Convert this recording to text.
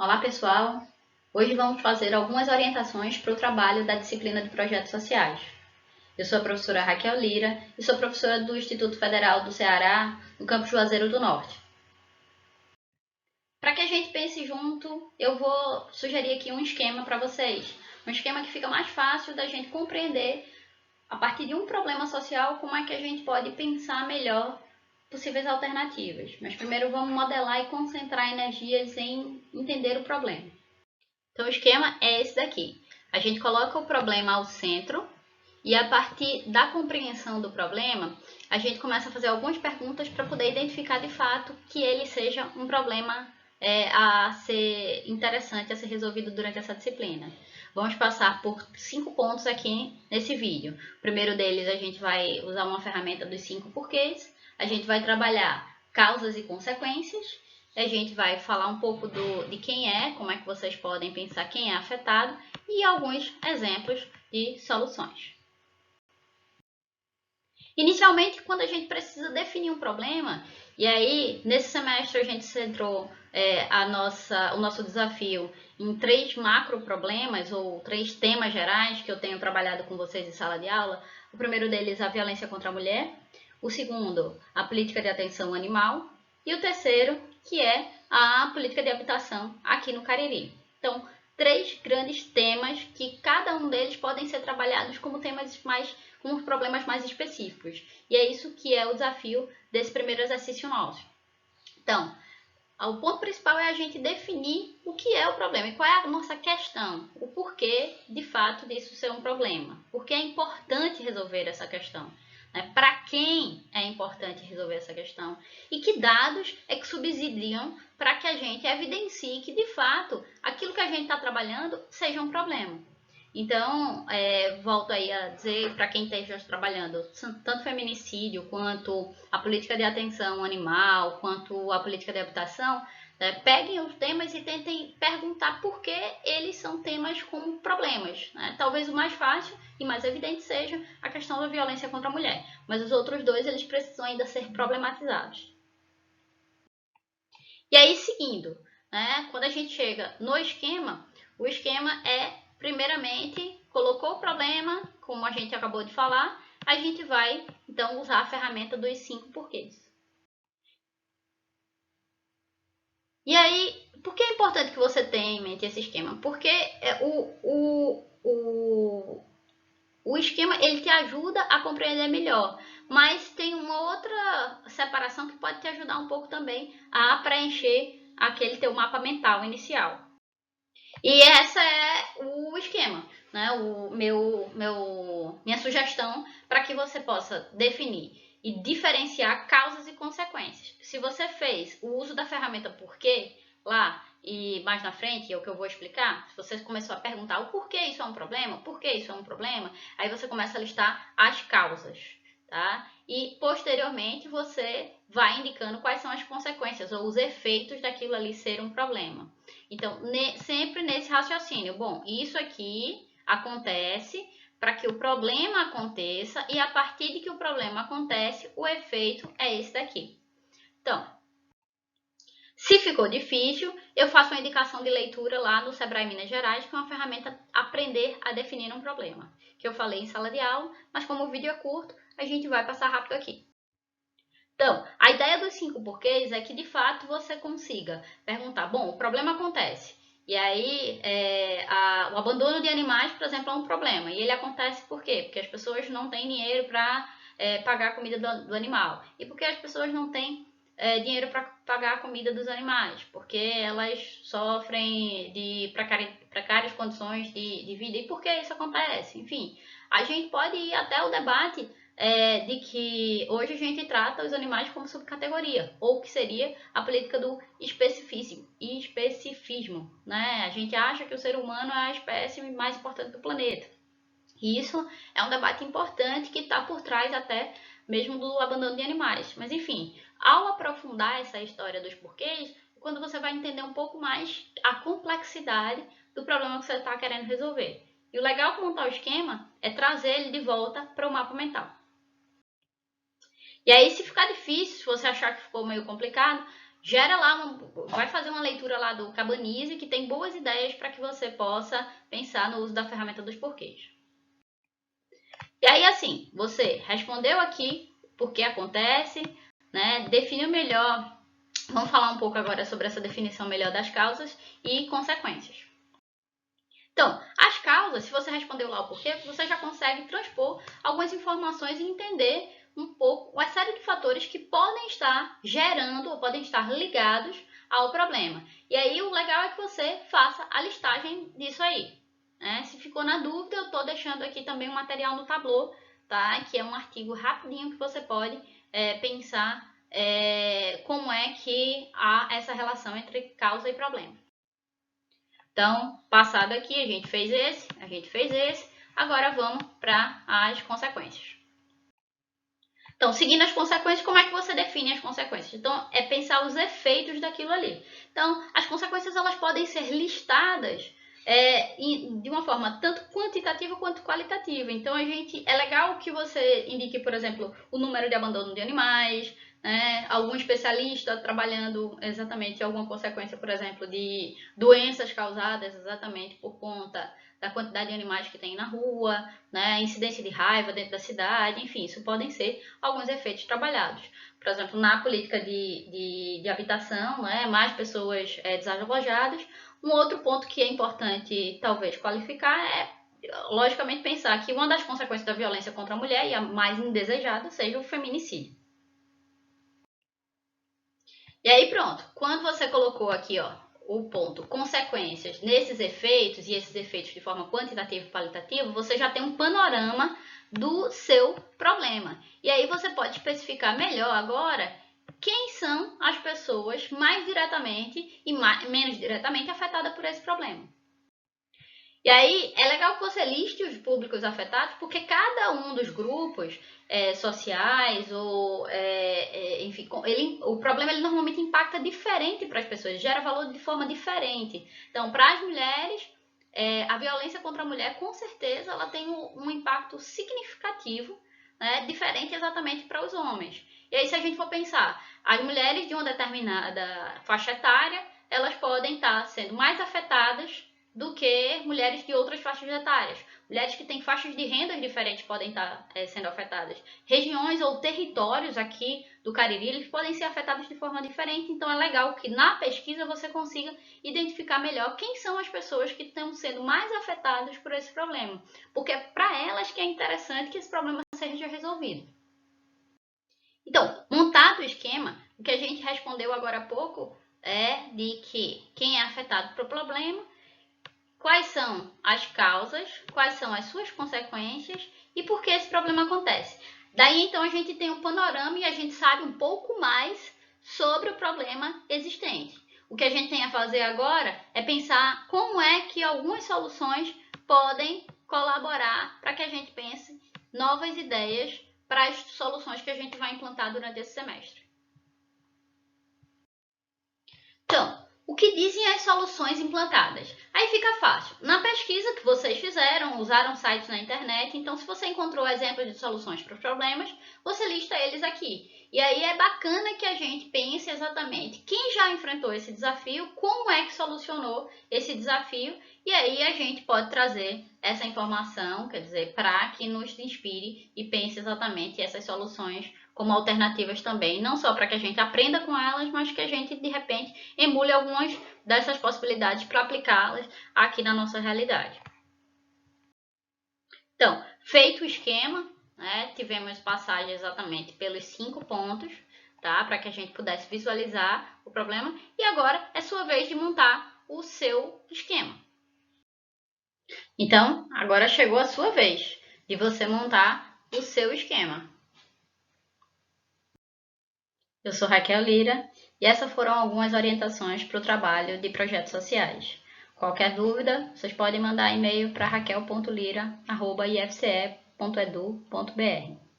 Olá pessoal, hoje vamos fazer algumas orientações para o trabalho da disciplina de Projetos Sociais. Eu sou a professora Raquel Lira e sou professora do Instituto Federal do Ceará, no campus Juazeiro do Norte. Para que a gente pense junto, eu vou sugerir aqui um esquema para vocês. Um esquema que fica mais fácil da gente compreender, a partir de um problema social, como é que a gente pode pensar melhor possíveis alternativas. Mas primeiro vamos modelar e concentrar energias em entender o problema. Então, o esquema é esse daqui. A gente coloca o problema ao centro e, a partir da compreensão do problema, a gente começa a fazer algumas perguntas para poder identificar de fato que ele seja um problema a ser interessante, a ser resolvido durante essa disciplina. Vamos passar por 5 pontos aqui nesse vídeo. O primeiro deles, a gente vai usar uma ferramenta dos 5 porquês. A gente vai trabalhar causas e consequências. A gente vai falar um pouco de quem é, como é que vocês podem pensar quem é afetado e alguns exemplos de soluções. Inicialmente, quando a gente precisa definir um problema, e aí nesse semestre a gente centrou o nosso desafio em 3 macro problemas ou 3 temas gerais que eu tenho trabalhado com vocês em sala de aula. O primeiro deles, a violência contra a mulher. O segundo, a política de atenção animal. E o terceiro, que é a política de habitação aqui no Cariri. Então, 3 grandes temas que cada um deles podem ser trabalhados como com problemas mais específicos. E é isso que é o desafio desse primeiro exercício nosso. Então, o ponto principal é a gente definir o que é o problema e qual é a nossa questão, o porquê de fato disso ser um problema, porque é importante resolver essa questão. Para quem é importante resolver essa questão e que dados é que subsidiam para que a gente evidencie que, de fato, aquilo que a gente está trabalhando seja um problema. Então, volto aí a dizer para quem esteja trabalhando tanto feminicídio quanto a política de atenção animal, quanto a política de habitação, peguem os temas e tentem perguntar por que eles são temas como problemas. Talvez o mais fácil e mais evidente seja a questão da violência contra a mulher, mas os outros dois eles precisam ainda ser problematizados. E aí, seguindo, quando a gente chega no esquema, o esquema primeiramente, colocou o problema, como a gente acabou de falar, a gente vai, então, usar a ferramenta dos 5 porquês. E aí, por que é importante que você tenha em mente esse esquema? Porque o esquema ele te ajuda a compreender melhor, mas tem uma outra separação que pode te ajudar um pouco também a preencher aquele teu mapa mental inicial. E essa é o esquema, minha sugestão para que você possa definir e diferenciar causas e consequências. Se você fez o uso da ferramenta porquê lá e mais na frente, é o que eu vou explicar, se você começou a perguntar o porquê isso é um problema, por que isso é um problema, aí você começa a listar as causas, tá? E posteriormente você vai indicando quais são as consequências ou os efeitos daquilo ali ser um problema. Então, sempre nesse raciocínio, bom, isso aqui acontece para que o problema aconteça e a partir de que o problema acontece, o efeito é esse daqui. Então, se ficou difícil, eu faço uma indicação de leitura lá no Sebrae Minas Gerais, que é uma ferramenta Aprender a Definir um Problema, que eu falei em sala de aula, mas como o vídeo é curto, a gente vai passar rápido aqui. Então, a ideia dos 5 porquês é que, de fato, você consiga perguntar, bom, o problema acontece. E aí, o abandono de animais, por exemplo, é um problema. E ele acontece por quê? Porque as pessoas não têm dinheiro para pagar a comida do animal. E porque as pessoas não têm dinheiro para pagar a comida dos animais? Porque elas sofrem de precárias condições de vida. E por que isso acontece? Enfim, a gente pode ir até o debate de que hoje a gente trata os animais como subcategoria, ou que seria a política do especificismo, né? A gente acha que o ser humano é a espécie mais importante do planeta. E isso é um debate importante que está por trás até mesmo do abandono de animais. Mas enfim, ao aprofundar essa história dos porquês, quando você vai entender um pouco mais a complexidade do problema que você está querendo resolver. E o legal de montar o esquema é trazer ele de volta para o mapa mental. E aí, se ficar difícil, se você achar que ficou meio complicado, gera lá, vai fazer uma leitura lá do Cabanize, que tem boas ideias para que você possa pensar no uso da ferramenta dos porquês. E aí, assim, você respondeu aqui por que acontece, né? Definiu melhor. Vamos falar um pouco agora sobre essa definição melhor das causas e consequências. Então, as causas, se você respondeu lá o porquê, você já consegue transpor algumas informações e entender um pouco uma série de fatores que podem estar gerando ou podem estar ligados ao problema. E aí o legal é que você faça a listagem disso aí. Né? Se ficou na dúvida, eu estou deixando aqui também um material no Tableau, tá? Que é um artigo rapidinho que você pode pensar como é que há essa relação entre causa e problema. Então, passado aqui, a gente fez esse, agora vamos para as consequências. Então, seguindo as consequências, como é que você define as consequências? Então, é pensar os efeitos daquilo ali. Então, as consequências elas podem ser listadas de uma forma tanto quantitativa quanto qualitativa. Então, é legal que você indique, por exemplo, o número de abandono de animais, né? Algum especialista trabalhando exatamente alguma consequência, por exemplo, de doenças causadas exatamente por conta da quantidade de animais que tem na rua, né? Incidência de raiva dentro da cidade, enfim, isso podem ser alguns efeitos trabalhados. Por exemplo, na política de habitação, né? Mais pessoas desalojadas. Um outro ponto que é importante, talvez, qualificar logicamente, pensar que uma das consequências da violência contra a mulher, e a mais indesejada, seja o feminicídio. E aí, pronto. Quando você colocou aqui, ó, o ponto consequências nesses efeitos, e esses efeitos de forma quantitativa e qualitativa, você já tem um panorama do seu problema. E aí você pode especificar melhor agora quem são as pessoas mais diretamente e menos diretamente afetadas por esse problema. E aí é legal que você liste os públicos afetados, porque cada um dos grupos sociais ou enfim, o problema ele normalmente impacta diferente para as pessoas, gera valor de forma diferente. Então, para as mulheres, a violência contra a mulher, com certeza, ela tem um impacto significativo, né, diferente exatamente para os homens. E aí, se a gente for pensar, as mulheres de uma determinada faixa etária, elas podem estar sendo mais afetadas do que mulheres de outras faixas etárias. Mulheres que têm faixas de rendas diferentes podem estar sendo afetadas. Regiões ou territórios aqui do Cariri, eles podem ser afetados de forma diferente. Então, é legal que na pesquisa você consiga identificar melhor quem são as pessoas que estão sendo mais afetadas por esse problema. Porque é para elas que é interessante que esse problema seja resolvido. Então, montado o esquema, o que a gente respondeu agora há pouco é de que quem é afetado pelo problema, quais são as causas, quais são as suas consequências e por que esse problema acontece. Daí, então, a gente tem um panorama e a gente sabe um pouco mais sobre o problema existente. O que a gente tem a fazer agora é pensar como é que algumas soluções podem colaborar para que a gente pense novas ideias para as soluções que a gente vai implantar durante esse semestre. Então, o que dizem as soluções implantadas? Aí fica fácil. Na pesquisa que vocês fizeram, usaram sites na internet, então se você encontrou exemplos de soluções para os problemas, você lista eles aqui. E aí é bacana que a gente pense exatamente quem já enfrentou esse desafio, como é que solucionou esse desafio, e aí a gente pode trazer essa informação, quer dizer, para que nos inspire e pense exatamente essas soluções como alternativas também, não só para que a gente aprenda com elas, mas que a gente, de repente, emule algumas dessas possibilidades para aplicá-las aqui na nossa realidade. Então, feito o esquema, né, tivemos passagem exatamente pelos 5 pontos, tá, para que a gente pudesse visualizar o problema, e agora é sua vez de montar o seu esquema. Então, agora chegou a sua vez de você montar o seu esquema. Eu sou Raquel Lira e essas foram algumas orientações para o trabalho de projetos sociais. Qualquer dúvida, vocês podem mandar e-mail para raquel.lira@ifce.edu.br.